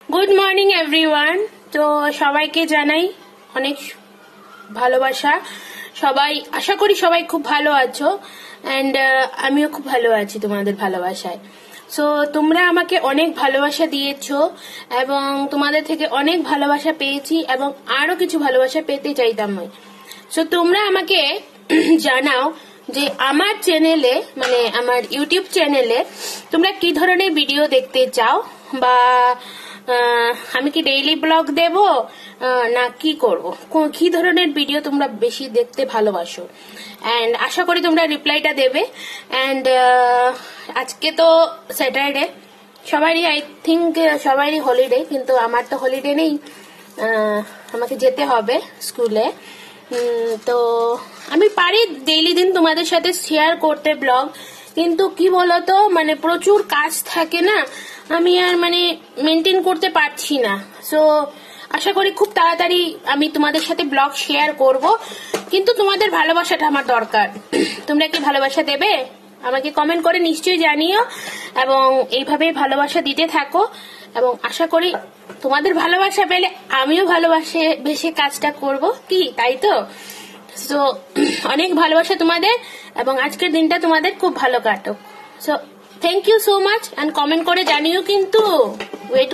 Good morning everyone. তো সবাইকে জানাই অনেক ভালোবাসা। সবাই আশা করি সবাই খুব ভালো আছো, অ্যান্ড আমিও খুব ভালো আছি তোমাদের ভালোবাসায়। সো তোমরা আমাকে অনেক ভালোবাসা দিয়েছো এবং তোমাদের থেকে অনেক ভালোবাসা পেয়েছি এবং আরো কিছু ভালোবাসা পেতে চাইতাম। সো তোমরা আমাকে জানাও যে আমার চ্যানেলে, মানে আমার ইউটিউব চ্যানেলে তোমরা কি ধরনের ভিডিও দেখতে চাও, বা আমি কি ডেইলি ব্লগ দেব না কি করব, কি ধরনের ভিডিও তোমরা বেশি দেখতে ভালোবাসো। অ্যান্ড আশা করি তোমরা রিপ্লাইটা দেবে। অ্যান্ড আজকে তো স্যাটারডে, সবারই আই থিঙ্ক সবারই হলিডে, কিন্তু আমার তো হলিডে নেই, আমাকে যেতে হবে স্কুলে। তো আমি পারি ডেইলি দিন তোমাদের সাথে শেয়ার করতে ব্লগ, কিন্তু কি বলতো মানে প্রচুর কাজ থাকে না, আমি আর মানে মেনটেন করতে পারছি না। সো আশা করি খুব তাড়াতাড়ি আমি তোমাদের সাথে ব্লগ শেয়ার করব, কিন্তু তোমাদের ভালোবাসাটা আমার দরকার। তোমরা কি ভালোবাসা দেবে আমাকে কমেন্ট করে নিশ্চয়ই জানিও, এবং এইভাবে ভালোবাসা দিতে থাকো, এবং আশা করি তোমাদের ভালোবাসা পেলে আমিও ভালোবাসে বেশি কাজটা করব, কি তাই তো? সো অনেক ভালোবাসা তোমাদের, এবং আজকের দিনটা তোমাদের খুব ভালো কাটুক। So thank you so much, and comment করে জানিও কিন্তু, ওয়েট